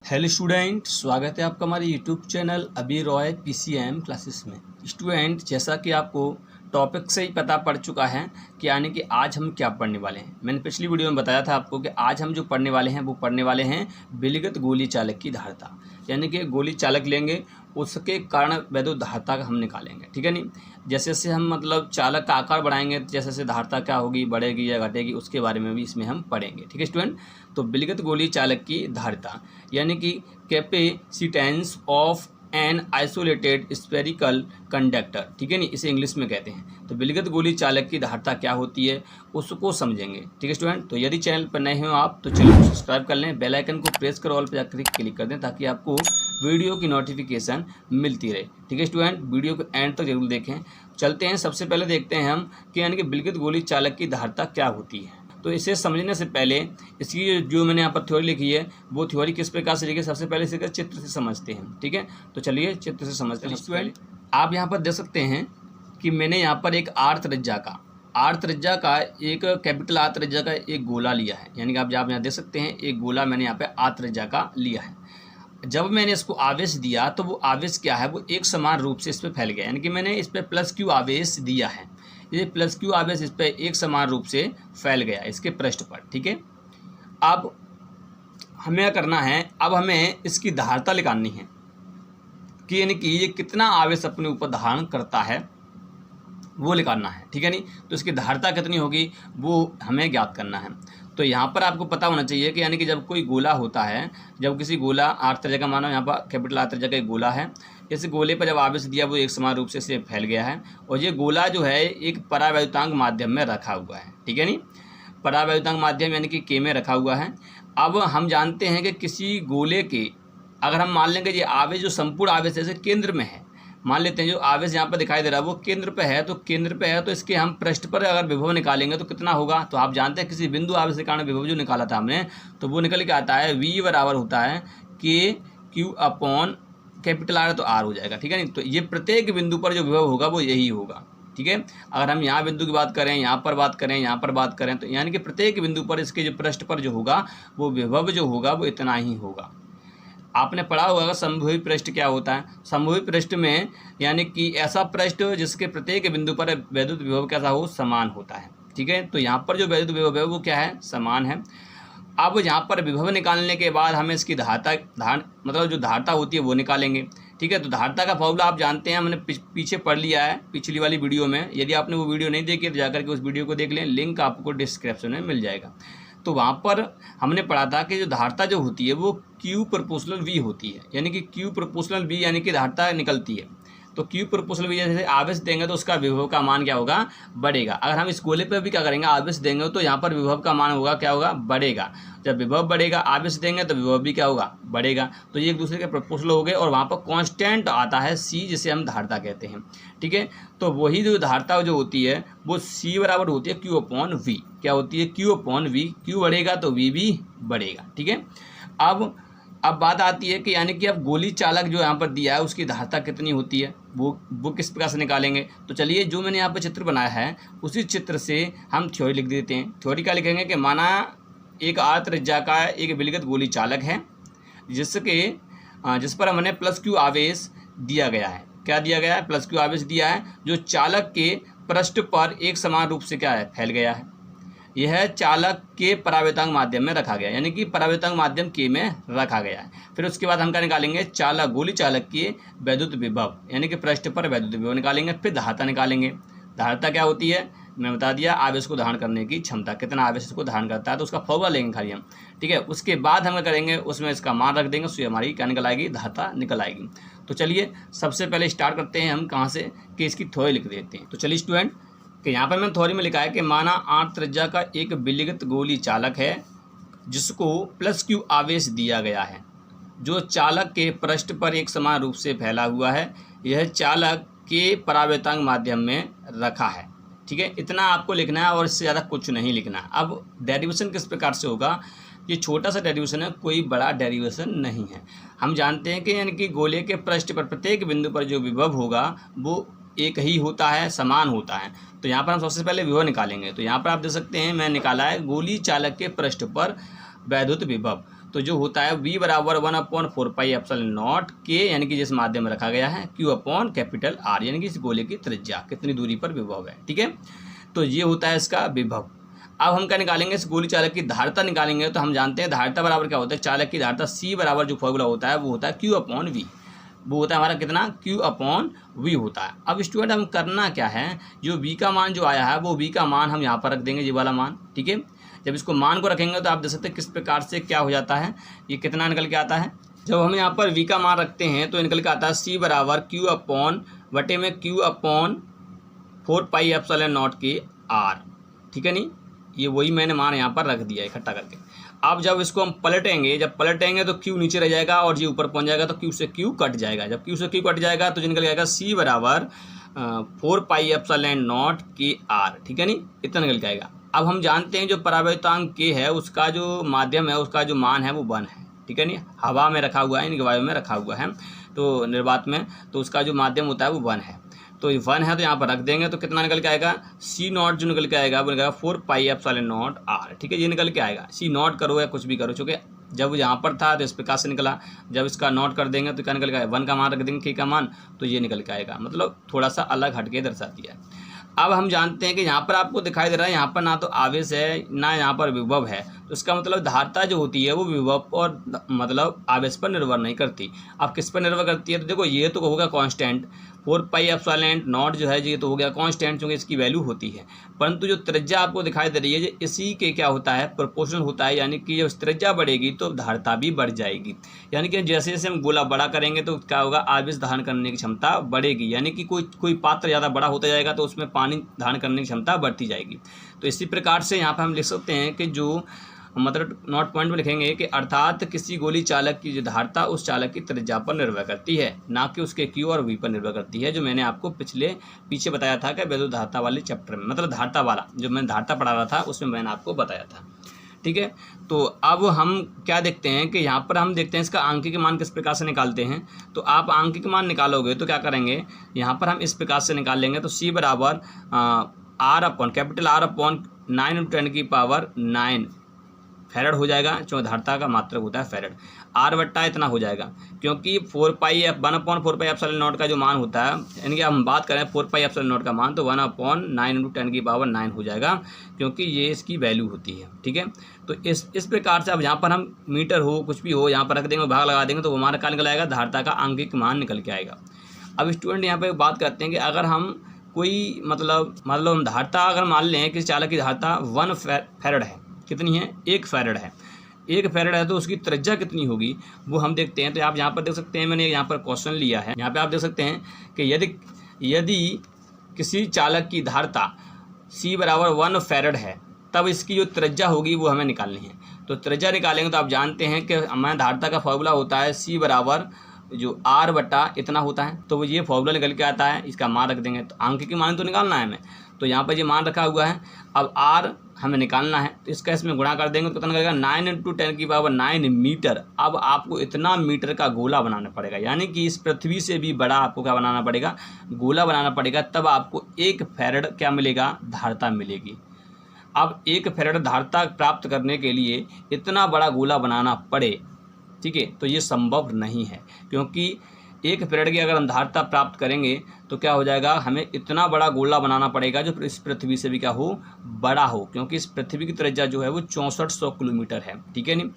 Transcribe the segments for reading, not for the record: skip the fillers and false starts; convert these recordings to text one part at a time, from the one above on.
Hello student, स्वागत है आपका हमारे यूट्यूब चैनल अभी रॉय पीसीएम क्लासेस में। स्टूडेंट, जैसा कि आपको टॉपिक से ही पता पड़ चुका है कि यानी कि आज हम क्या पढ़ने वाले हैं। मैंने पिछली वीडियो में बताया था आपको कि आज हम जो पढ़ने वाले हैं वो पढ़ने वाले हैं विलिगत गोली चालक की धारता। यानी कि गोली चालक लेंगे, उसके कारण वैद्युत धारता का हम निकालेंगे। ठीक है नहीं, जैसे जैसे हम मतलब चालक का आकार बढ़ाएंगे जैसे जैसे धारता क्या होगी, बढ़ेगी या घटेगी, उसके बारे में भी इसमें हम पढ़ेंगे। ठीक है स्टूडेंट, तो विलिगत गोली चालक की धारता यानी कि capacitance of an isolated spherical conductor. ठीक है नहीं, इसे इंग्लिश में कहते हैं। तो विलिगत गोली चालक की धारता क्या होती है उसको समझेंगे। ठीक है स्टूडेंट, तो यदि चैनल पर नए हो आप तो चैनल को सब्सक्राइब कर लें, बेल आइकन को प्रेस कर ऑल पर जाकर क्लिक कर दें ताकि आपको वीडियो की नोटिफिकेशन मिलती रहे। ठीक है स्टूडेंट, वीडियो को एंड तक जरूर देखें। चलते हैं, सबसे पहले देखते हैं हम कि यानी कि विलिगत गोली चालक की धारता क्या होती है। तो इसे समझने से पहले इसकी जो मैंने यहाँ पर थ्योरी लिखी है वो थ्योरी किस प्रकार से लिखी है, सबसे पहले इसे चित्र से समझते हैं। ठीक है, तो चलिए चित्र से समझते हैं। स्टूडेंट, आप यहाँ पर देख सकते हैं कि मैंने यहाँ पर एक आर त्रिज्या का एक कैपिटल आर त्रिज्या का एक गोला लिया है। यानी कि आप यहाँ देख सकते हैं एक गोला मैंने यहाँ पे आर त्रिज्या का लिया है। जब मैंने इसको आवेश दिया तो वो आवेश क्या है, वो एक समान रूप से इस पर फैल गया। यानी कि मैंने इस पर प्लस क्यू आवेश दिया है, ये प्लस क्यू आवेश इस पर एक समान रूप से फैल गया इसके पृष्ठ पर। ठीक है, अब हमें क्या करना है, अब हमें इसकी धारता निकालनी है कि यानी कि ये कितना आवेश अपने ऊपर धारण करता है वो निकालना है। ठीक है नहीं, तो इसकी धारता कितनी होगी वो हमें ज्ञात करना है। तो यहाँ पर आपको पता होना चाहिए कि यानी कि जब कोई गोला होता है, जब किसी गोला आर त्रिज्या का, मानो यहाँ पर कैपिटल आर त्रिज्या का एक गोला है, इस गोले पर जब आवेश दिया वो एक समान रूप से इसे फैल गया है और ये गोला जो है एक परावैद्युतांक माध्यम में रखा हुआ है। ठीक है नहीं, परावैद्युतांक माध्यम यानी कि के में रखा हुआ है। अब हम जानते हैं कि किसी गोले के अगर हम मान लेंगे ये आवेश जो संपूर्ण आवेश जैसे केंद्र में है, मान लेते हैं जो आवेश यहाँ पर दिखाई दे रहा है वो केंद्र पे है, तो केंद्र पे है तो इसके हम पृष्ठ पर अगर विभव निकालेंगे तो कितना होगा। तो आप जानते हैं किसी बिंदु आवेश के कारण विभव जो निकाला था हमने, तो वो निकल के आता है V बराबर होता है के क्यू अपॉन कैपिटल आर, तो आर हो जाएगा। ठीक है नहीं, तो ये प्रत्येक बिंदु पर जो विभव होगा वो यही होगा। ठीक है, अगर हम यहाँ बिंदु की बात करें, यहाँ पर बात करें, यहाँ पर बात करें, तो यानी कि प्रत्येक बिंदु पर इसके जो पृष्ठ पर जो होगा वो विभव जो होगा वो इतना ही होगा। आपने पढ़ा होगा समभुज पृष्ठ क्या होता है। समभुज पृष्ठ में यानी कि ऐसा पृष्ठ जिसके प्रत्येक बिंदु पर वैद्युत विभव कैसा हो, समान होता है। ठीक है, तो यहाँ पर जो वैद्युत विभव है वो क्या है, समान है। अब यहाँ पर विभव निकालने के बाद हमें इसकी मतलब जो धारता होती है वो निकालेंगे। ठीक है, तो धारता का फॉर्मूला आप जानते हैं, हमने पीछे पढ़ लिया है पिछली वाली वीडियो में। यदि आपने वो वीडियो नहीं देखी तो जाकर के उस वीडियो को देख लें, लिंक आपको डिस्क्रिप्शन में मिल जाएगा। तो वहाँ पर हमने पढ़ा था कि जो धारता जो होती है वो Q प्रोपोर्शनल V होती है। यानी कि Q प्रोपोर्शनल V यानी कि धारता निकलती है। तो Q प्रोपोर्शनल V जैसे आवेश देंगे तो उसका विभव का मान क्या होगा, बढ़ेगा। अगर हम इस गोले पर भी क्या करेंगे, आवेश देंगे तो यहाँ पर विभव का मान होगा क्या होगा, बढ़ेगा। जब विभव बढ़ेगा आवेश देंगे तो विभव भी क्या होगा, बढ़ेगा। तो ये एक दूसरे के प्रोपोर्शनल हो गए और वहाँ पर कांस्टेंट आता है C, जिसे हम धारता कहते हैं। ठीक है, तो वही जो धारता जो होती है वो C बराबर होती है Q अपॉन V। क्या होती है, Q अपॉन V। Q बढ़ेगा तो V भी बढ़ेगा। ठीक है, अब बात आती है कि यानी कि अब गोली चालक जो यहाँ पर दिया है उसकी धारता कितनी होती है वो किस प्रकार से निकालेंगे। तो चलिए जो मैंने यहाँ पर चित्र बनाया है उसी चित्र से हम थ्योरी लिख देते हैं। थ्योरी क्या लिखेंगे कि माना एक आर त्रिज्या का एक विलिगत गोली चालक है जिस पर हमने प्लस क्यू आवेश दिया गया है। क्या दिया गया है, प्लस क्यू आवेश दिया है जो चालक के पृष्ठ पर एक समान रूप से क्या है, फैल गया है। यह चालक के परावैद्युतांक माध्यम में रखा गया, यानी कि परावैद्युतांक माध्यम के में रखा गया है। फिर उसके बाद हम क्या निकालेंगे, गोली चालक के वैद्युत विभव यानी कि पृष्ठ पर वैद्युत विभव निकालेंगे। फिर धारता निकालेंगे। धारता क्या होती है, मैं बता दिया, आवेश को धारण करने की क्षमता, कितना आवेश इसको धारण करता है, तो उसका फॉर्मूला लेंगे खाली हम। ठीक है, उसके बाद हम क्या करेंगे, उसमें इसका मान रख देंगे, उससे हमारी क्या निकल आएगी, धारता निकल आएगी। तो चलिए सबसे पहले स्टार्ट करते हैं हम कहाँ से, कि इसकी थ्योरी लिख देते हैं। तो चलिए स्टूडेंट, कि यहाँ पर मैंने थ्योरी में लिखा है कि माना आर त्रिज्या का एक विलिगत गोली चालक है जिसको प्लस क्यू आवेश दिया गया है, जो चालक के पृष्ठ पर एक समान रूप से फैला हुआ है। यह चालक के परावैद्युतांक माध्यम में रखा है। ठीक है, इतना आपको लिखना है और इससे ज़्यादा कुछ नहीं लिखना है। अब डेरिवेशन किस प्रकार से होगा, ये छोटा सा डेरिवेशन है, कोई बड़ा डेरिवेशन नहीं है। हम जानते हैं कि यानी कि गोले के पृष्ठ पर प्रत्येक बिंदु पर जो विभव होगा वो एक ही होता है, समान होता है। तो यहाँ पर हम सबसे पहले विभव निकालेंगे। तो यहाँ पर आप देख सकते हैं मैं निकाला है गोली चालक के पृष्ठ पर वैद्युत विभव। तो जो होता है v बराबर 1/4πε0 k, यानी कि जिस माध्यम में रखा गया है, Q/R, यानी कि इस गोले की त्रिज्या कितनी दूरी पर विभव है। ठीक है, तो ये होता है इसका विभव। अब हम क्या निकालेंगे, इस गोली चालक की धारिता निकालेंगे। तो हम जानते हैं धारिता बराबर क्या होता है, चालक की धारिता C बराबर जो फॉर्मूला होता है वो होता है Q/V। वो होता है हमारा कितना, Q/V होता है। अब स्टूडेंट हम करना क्या है, जो V का मान जो आया है वो V का मान हम यहाँ पर रख देंगे, ये वाला मान। ठीक है, जब इसको मान को रखेंगे तो आप देख सकते हैं किस प्रकार से क्या हो जाता है, ये कितना निकल के आता है। जब हम यहाँ पर V का मान रखते हैं तो निकल के आता है C बराबर Q/4πε0 ठीक है नहीं, ये वही मैंने मान यहाँ पर रख दिया इकट्ठा करके। अब जब इसको हम पलटेंगे, जब पलटेंगे तो Q नीचे रह जाएगा और ये ऊपर पहुँच जाएगा, तो Q से Q कट जाएगा। जब Q से Q कट जाएगा तो निकल जाएगा C बराबर 4πε0 KR। ठीक है नहीं, इतना निकल के आएगा। अब हम जानते हैं जो परावर्तांक K है उसका जो माध्यम है उसका जो मान है वो 1 है। ठीक है नहीं, हवा में रखा हुआ है, यानी वायु में रखा हुआ है, तो निर्वात में, तो उसका जो माध्यम होता है वो 1 है। तो ये 1 है तो यहाँ पर रख देंगे तो कितना निकल के आएगा, C0 जो निकल के आएगा वो निकलेगा 4πε0R। ठीक है, ये निकल के आएगा। C0 करो या कुछ भी करो, चूँकि जब यहाँ पर था तो इस प्रकार से निकला, जब इसका नोट कर देंगे तो क्या निकल के आएगा, 1 का मान रख देंगे, K का मान, तो ये निकल के आएगा। मतलब थोड़ा सा अलग हटके दर्शाती है। अब हम जानते हैं कि यहाँ पर आपको दिखाई दे रहा है, यहाँ पर ना तो आवेश है ना यहाँ पर विभव है, तो इसका मतलब धारिता जो होती है वो विभव और मतलब आवेश पर निर्भर नहीं करती। अब किस पर निर्भर करती है, तो देखो ये तो होगा कांस्टेंट, 4πε0 जो है ये तो हो गया कांस्टेंट, क्योंकि इसकी वैल्यू होती है। परंतु जो त्रिज्या आपको दिखाई दे रही है, ये इसी के क्या होता है, प्रोपोर्शनल होता है, यानी कि जब त्रिज्या बढ़ेगी तो धारिता भी बढ़ जाएगी। यानी कि जैसे जैसे हम गोला बड़ा करेंगे तो क्या होगा, आवेश धारण करने की क्षमता बढ़ेगी, यानी कि कोई पात्र ज़्यादा बड़ा होता जाएगा तो उसमें पानी धारण करने की क्षमता बढ़ती जाएगी। तो इसी प्रकार से यहाँ पर हम लिख सकते हैं कि जो मतलब नोट पॉइंट में लिखेंगे कि अर्थात किसी गोली चालक की जो धारिता उस चालक की त्रिज्या पर निर्भर करती है, ना कि उसके Q और V पर निर्भर करती है, जो मैंने आपको पीछे बताया था कि वैद्युत धारिता वाले चैप्टर में, मतलब धारिता वाला जो मैंने धारिता पढ़ा रहा था उसमें मैंने आपको बताया था। ठीक है, तो अब हम क्या देखते हैं कि यहाँ पर हम देखते हैं इसका आंकिक मान किस प्रकार से निकालते हैं। तो आप आंकिक मान निकालोगे तो क्या करेंगे, यहाँ पर हम इस प्रकार से निकाल लेंगे। तो C बराबर R/9 फैरड हो जाएगा, जो धारिता का मात्रक होता है फैरड। R बट्टा इतना हो जाएगा, क्योंकि 1/4πε0 का जो मान होता है, यानी कि हम बात करें 4πε0 का मान, तो 1/9 हो जाएगा, क्योंकि ये इसकी वैल्यू होती है। ठीक है, तो इस प्रकार से अब यहाँ पर हम मीटर हो कुछ भी हो यहाँ पर रख देंगे, भाग लगा देंगे, तो वो हमारा क्या निकल आएगा, धारिता का आंकिक मान निकल के आएगा। अब स्टूडेंट यहाँ पर बात करते हैं कि अगर हम कोई मतलब हम धारिता अगर मान लें कि चालक की धारिता 1 फैरड है, कितनी है, 1 फैरड है, 1 फैरड है, तो उसकी त्रिज्या कितनी होगी वो हम देखते हैं। तो आप यहाँ पर देख सकते हैं, मैंने यहाँ पर क्वेश्चन लिया है, यहाँ पे आप देख सकते हैं कि यदि किसी चालक की धारिता C बराबर 1 फैरड है, तब इसकी जो त्रिज्या होगी वो हमें निकालनी है। तो त्रिज्या निकालेंगे तो आप जानते हैं कि हमारे धारिता का फॉर्मूला होता है C बराबर जो R बटा इतना होता है, तो ये फॉर्मूला निकल के आता है, इसका मान रख देंगे। तो आंकिक मान तो निकालना है हमें, तो यहाँ पर ये मान रखा हुआ है। अब R हमें निकालना है, तो इसका इसमें गुणा कर देंगे तो कितना लगेगा, 9 × 10⁹ मीटर। अब आपको इतना मीटर का गोला बनाना पड़ेगा, यानी कि इस पृथ्वी से भी बड़ा आपको क्या बनाना पड़ेगा, गोला बनाना पड़ेगा, तब आपको 1 फैरड क्या मिलेगा, धारिता मिलेगी। अब 1 फैरड धारिता प्राप्त करने के लिए इतना बड़ा गोला बनाना पड़े, ठीक है, तो ये संभव नहीं है, क्योंकि 1 फैरड की अगर हम धारिता प्राप्त करेंगे तो क्या हो जाएगा, हमें इतना बड़ा गोला बनाना पड़ेगा जो इस पृथ्वी से भी क्या हो, बड़ा हो, क्योंकि इस पृथ्वी की त्रिज्या जो है वो 6400 किलोमीटर है। ठीक है नहीं,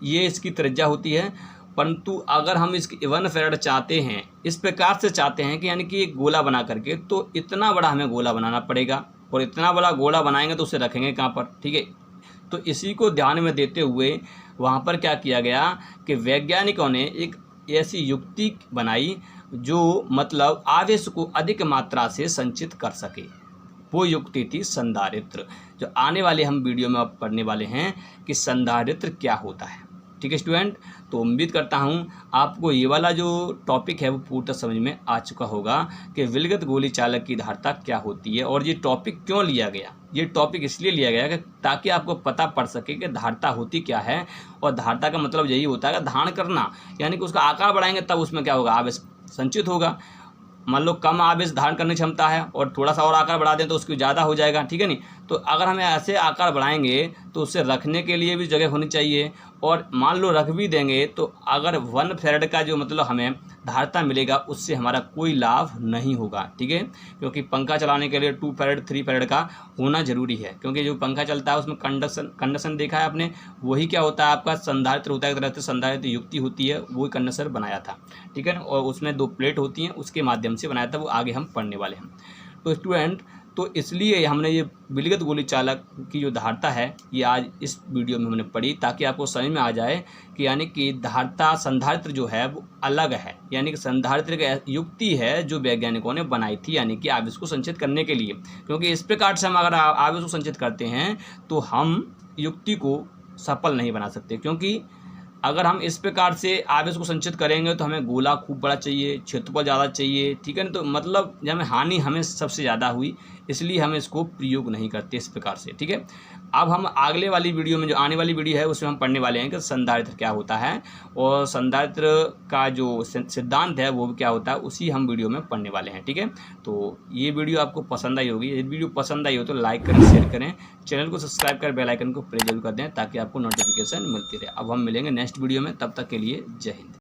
ये इसकी त्रिज्या होती है। परंतु अगर हम इसकी 1 फैरड चाहते हैं, इस प्रकार से चाहते हैं कि यानी कि एक गोला बना करके, तो इतना बड़ा हमें गोला बनाना पड़ेगा, और इतना बड़ा गोला बनाएंगे तो उसे रखेंगे कहाँ पर, ठीक है। तो इसी को ध्यान में देते हुए वहाँ पर क्या किया गया कि वैज्ञानिकों ने एक ऐसी युक्ति बनाई जो मतलब आवेश को अधिक मात्रा से संचित कर सके। वो युक्ति थी संधारित्र, जो आने वाले हम वीडियो में अब पढ़ने वाले हैं कि संधारित्र क्या होता है। ठीक है स्टूडेंट, तो उम्मीद करता हूँ आपको ये वाला जो टॉपिक है वो पूरा समझ में आ चुका होगा कि विलगत गोली चालक की धारिता क्या होती है, और ये टॉपिक क्यों लिया गया। ये टॉपिक इसलिए लिया गया कि ताकि आपको पता पड़ सके कि धारिता होती क्या है, और धारिता का मतलब यही होता है कि धारण करना, यानी कि उसका आकार बढ़ाएंगे तब उसमें क्या होगा, आवेश संचित होगा। मान लो कम आवेश धारण करने की क्षमता है और थोड़ा सा और आकार बढ़ा दें तो उसकी ज़्यादा हो जाएगा, ठीक है नहीं। तो अगर हमें ऐसे आकार बढ़ाएंगे तो उसे रखने के लिए भी जगह होनी चाहिए, और मान लो रख भी देंगे तो अगर 1 फैरेड का जो मतलब हमें धारिता मिलेगा उससे हमारा कोई लाभ नहीं होगा, ठीक है। क्योंकि पंखा चलाने के लिए 2 फैरेड 3 फैरेड का होना जरूरी है, क्योंकि जो पंखा चलता है उसमें कंडक्शन देखा है आपने, वही क्या होता है आपका संधारित्र होता है, एक तरह से संधारित्र युक्ति होती है, वही कंडेंसर बनाया था, ठीक है। और उसमें 2 प्लेट होती हैं, उसके माध्यम से बनाया था, वो आगे हम पढ़ने वाले हैं। तो स्टूडेंट, तो इसलिए हमने ये विलगित गोली चालक की जो धारिता है ये आज इस वीडियो में हमने पढ़ी, ताकि आपको समझ में आ जाए कि यानी कि धारिता संधारित्र जो है वो अलग है, यानी कि संधारित्र एक युक्ति है जो वैज्ञानिकों ने बनाई थी, यानी कि आवेश को संचित करने के लिए। क्योंकि इस प्रकार से हम अगर आवेश को संचित करते हैं तो हम युक्ति को सफल नहीं बना सकते, क्योंकि अगर हम इस प्रकार से आवेश को संचित करेंगे तो हमें गोला खूब बड़ा चाहिए, क्षेत्रफल ज़्यादा चाहिए, ठीक है ना। तो मतलब हमें हानि हमें सबसे ज़्यादा हुई, इसलिए हम इसको प्रयोग नहीं करते इस प्रकार से, ठीक है। अब हम अगले वाली वीडियो में, जो आने वाली वीडियो है उसमें हम पढ़ने वाले हैं कि संधारित्र क्या होता है और संधारित्र का जो सिद्धांत है वो क्या होता है, उसी हम वीडियो में पढ़ने वाले हैं, ठीक है। तो ये वीडियो आपको पसंद आई होगी, यदि वीडियो पसंद आई हो तो लाइक करें, शेयर करें, चैनल को सब्सक्राइब कर बेल आइकन को प्रेस जरूर कर दें ताकि आपको नोटिफिकेशन मिलती रहे। अब हम मिलेंगे नेक्स्ट वीडियो में, तब तक के लिए जय हिंद।